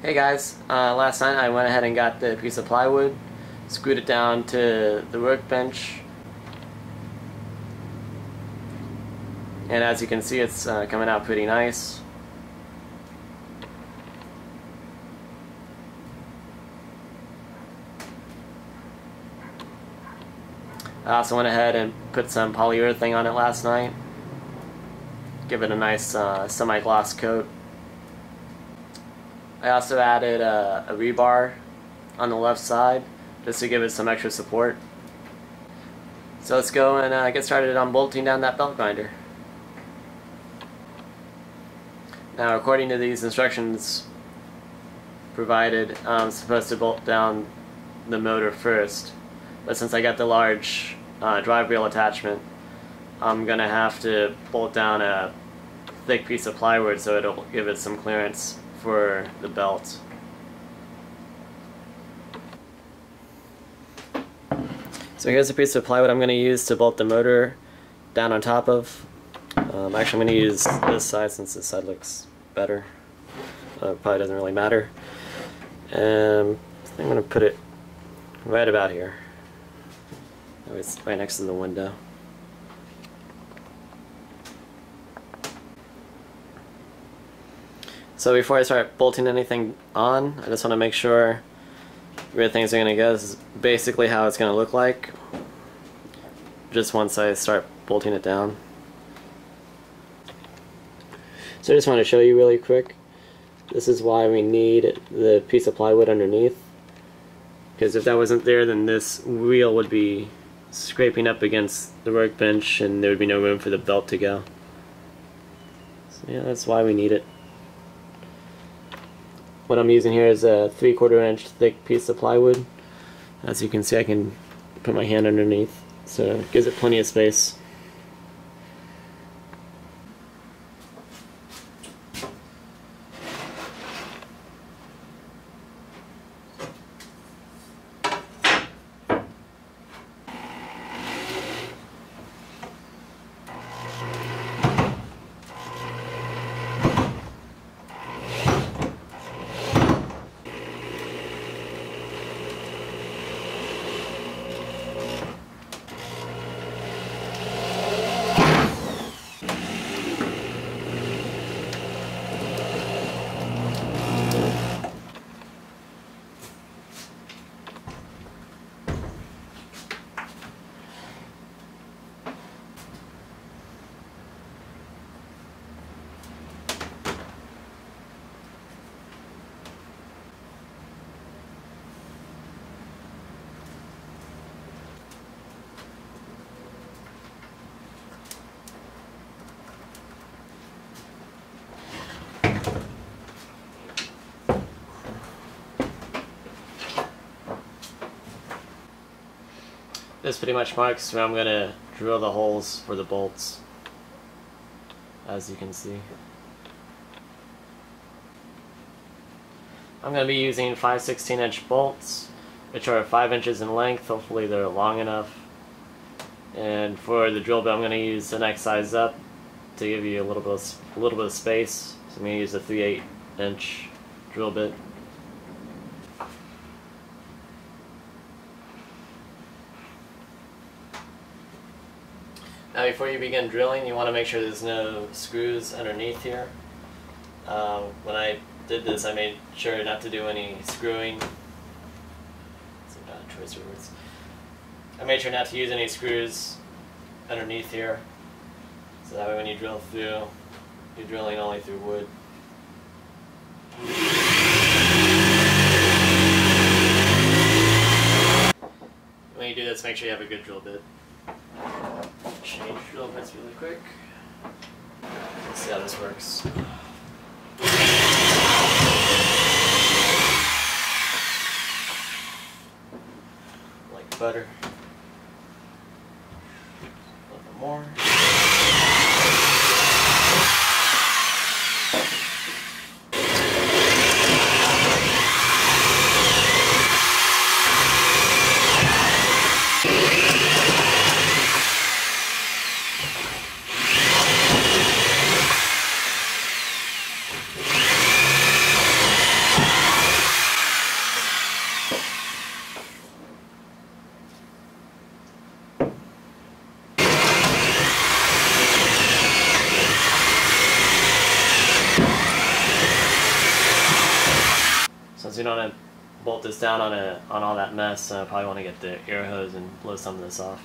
Hey guys, last night I went ahead and got the piece of plywood, screwed it down to the workbench, and as you can see it's coming out pretty nice. I also went ahead and put some polyurethane on it last night, give it a nice semi-gloss coat. I also added a rebar on the left side just to give it some extra support. So let's go and get started on bolting down that belt grinder. Now, according to these instructions provided, I'm supposed to bolt down the motor first, but since I got the large drive wheel attachment, I'm gonna have to bolt down a thick piece of plywood so it'll give it some clearance for the belt. So here's a piece of plywood I'm going to use to bolt the motor down on top of. Actually, I'm going to use this side since this side looks better. Probably doesn't really matter. I'm going to put it right about here. It's right next to the window. So before I start bolting anything on, I just want to make sure where things are going to go. This is basically how it's going to look like just once I start bolting it down. So I just want to show you really quick. This is why we need the piece of plywood underneath, because if that wasn't there, then this wheel would be scraping up against the workbench and there would be no room for the belt to go. So yeah, that's why we need it. What I'm using here is a 3/4 inch thick piece of plywood. As you can see, I can put my hand underneath, so it gives it plenty of space. This pretty much marks where I'm going to drill the holes for the bolts, as you can see. I'm going to be using 5/16 inch bolts, which are 5 inches in length. Hopefully they're long enough. And for the drill bit, I'm going to use the next size up to give you a little bit of space. So I'm going to use a 3/8 inch drill bit. Now, before you begin drilling, you want to make sure there's no screws underneath here. When I did this, I made sure not to do any screwing. Some bad choice of words. I made sure not to use any screws underneath here, so that way when you drill through, you're drilling only through wood. When you do this, make sure you have a good drill bit. Change drill bits really quick. Let's see how this works. Like butter. A little bit more. Since we don't want to bolt this down on all that mess, I probably want to get the air hose and blow some of this off.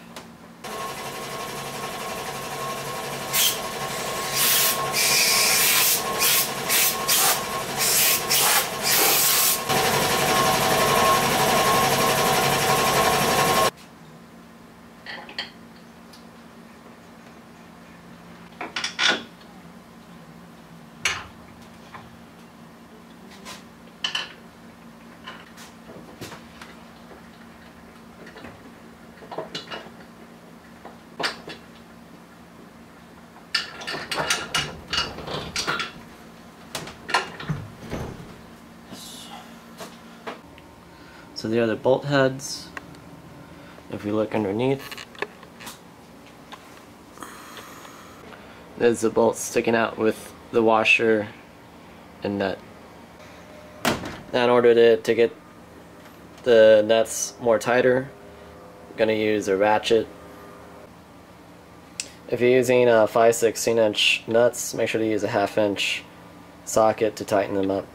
So there are the bolt heads. If we look underneath, there's the bolt sticking out with the washer and nut. Now in order to get the nuts more tighter, I'm going to use a ratchet. If you're using 5/16 inch nuts, make sure to use a 1/2 inch socket to tighten them up.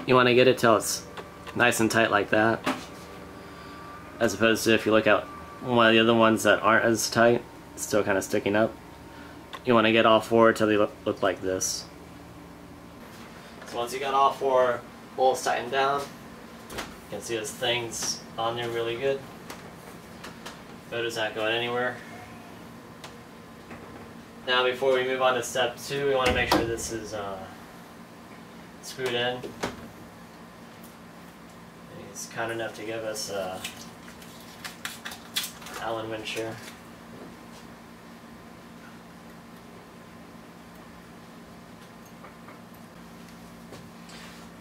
You want to get it till it's nice and tight like that, as opposed to if you look at one of the other ones that aren't as tight, it's still kind of sticking up. You want to get all four till they look like this. So once you got all four bolts tightened down, you can see this thing's on there really good. Motor's not going anywhere. Now before we move on to step 2, we want to make sure this is screwed in. It's kind enough to give us a Allen wrench here.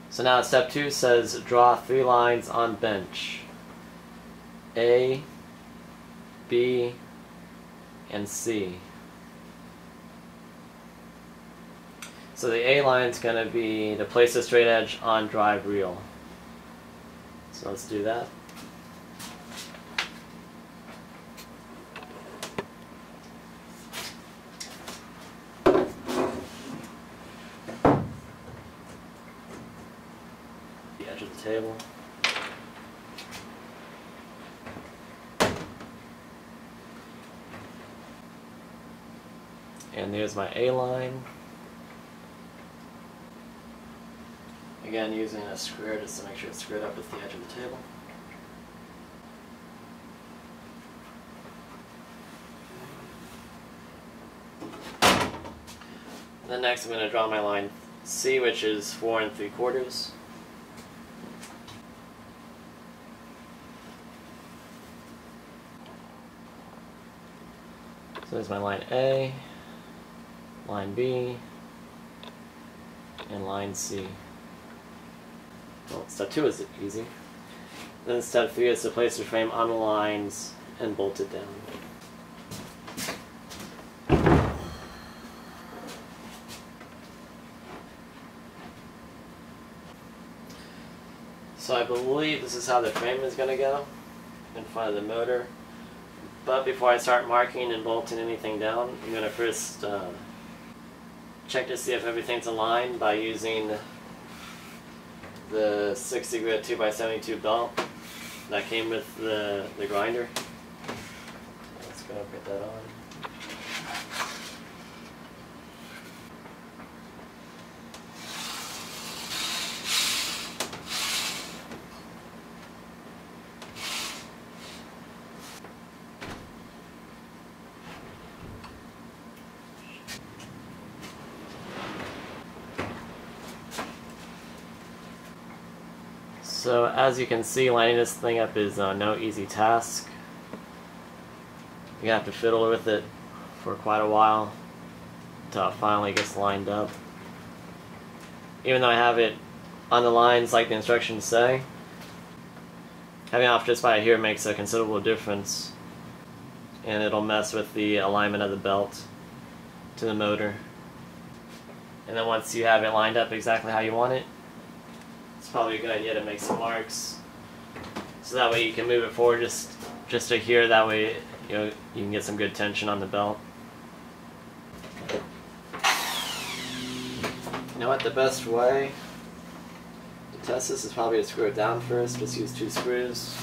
So now step 2 says draw 3 lines on bench. A, B, and C. So the A line is going to be to place a straight edge on drive reel. So let's do that. The edge of the table. And there's my A line. Again, using a square just to make sure it's squared up with the edge of the table. Then next I'm going to draw my line C, which is 4 3/4. So there's my line A, line B, and line C. Well, step 2 is easy. Then step 3 is to place the frame on the lines and bolt it down. So I believe this is how the frame is going to go in front of the motor. But before I start marking and bolting anything down, I'm going to first check to see if everything's aligned by using the 60 grit 2x72 belt that came with the grinder. Let's go put that on. So as you can see, lining this thing up is no easy task. You have to fiddle with it for quite a while until it finally gets lined up. Even though I have it on the lines like the instructions say, having it off just by here makes a considerable difference, and it'll mess with the alignment of the belt to the motor. And then once you have it lined up exactly how you want it, it's probably a good idea to make some marks, so that way you can move it forward just to here. That way, you can get some good tension on the belt. You know what? The best way to test this is probably to screw it down first. Just use 2 screws.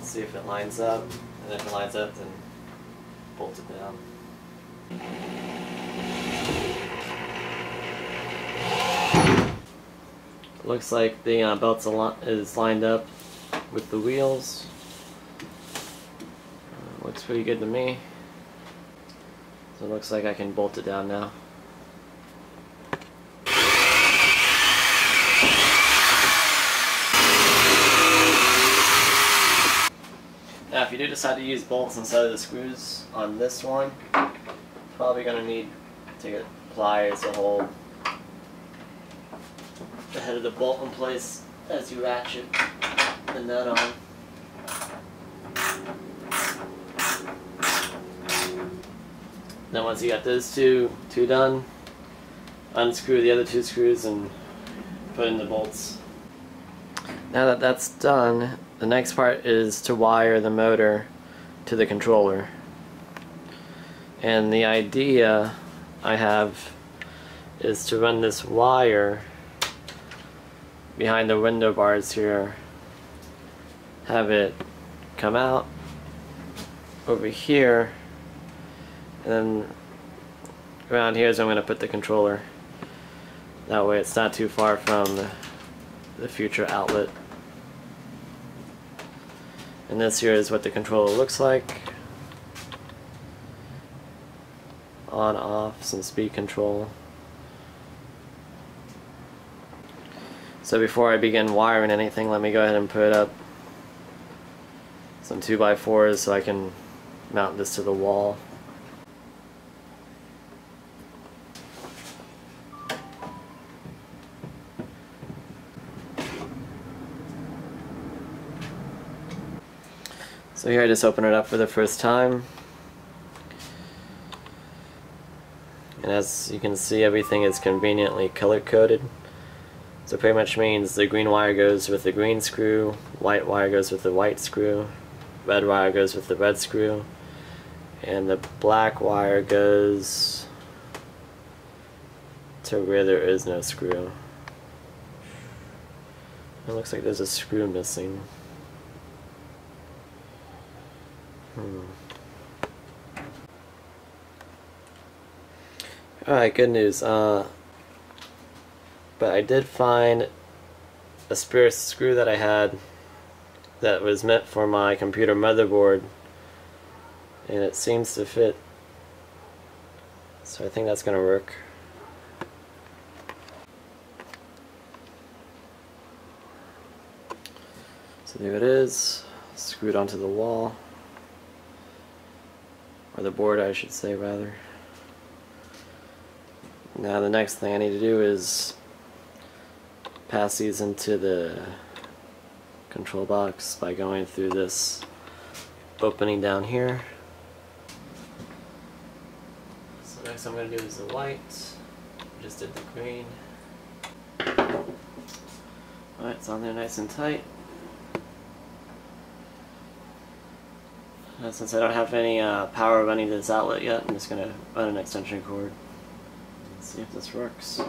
See if it lines up, and if it lines up, then bolt it down. Looks like the belt is lined up with the wheels. Looks pretty good to me. So it looks like I can bolt it down now. Now if you do decide to use bolts instead of the screws on this one, probably going to need to get pliers to hold the head of the bolt in place as you ratchet the nut on. Then once you got those two done, unscrew the other 2 screws and put in the bolts. Now that that's done, the next part is to wire the motor to the controller. And the idea I have is to run this wire behind the window bars here, have it come out over here, and then around here is where I'm going to put the controller. That way it's not too far from the future outlet. And this here is what the controller looks like. On, off, some speed control. So before I begin wiring anything, let me go ahead and put up some 2x4s so I can mount this to the wall. So here I just open it up for the first time. And as you can see, everything is conveniently color coded. So pretty much means the green wire goes with the green screw, white wire goes with the white screw, red wire goes with the red screw, and the black wire goes to where there is no screw. It looks like there's a screw missing. Alright, good news. But I did find a spare screw that I had that was meant for my computer motherboard, and it seems to fit. So I think that's going to work. So there it is, screwed onto the wall. Or the board, I should say, rather. Now the next thing I need to do is pass these into the control box by going through this opening down here. So next I'm going to do is the white. Just did the green. Alright, it's on there nice and tight. Since I don't have any power running to this outlet yet, I'm just going to run an extension cord and see if this works.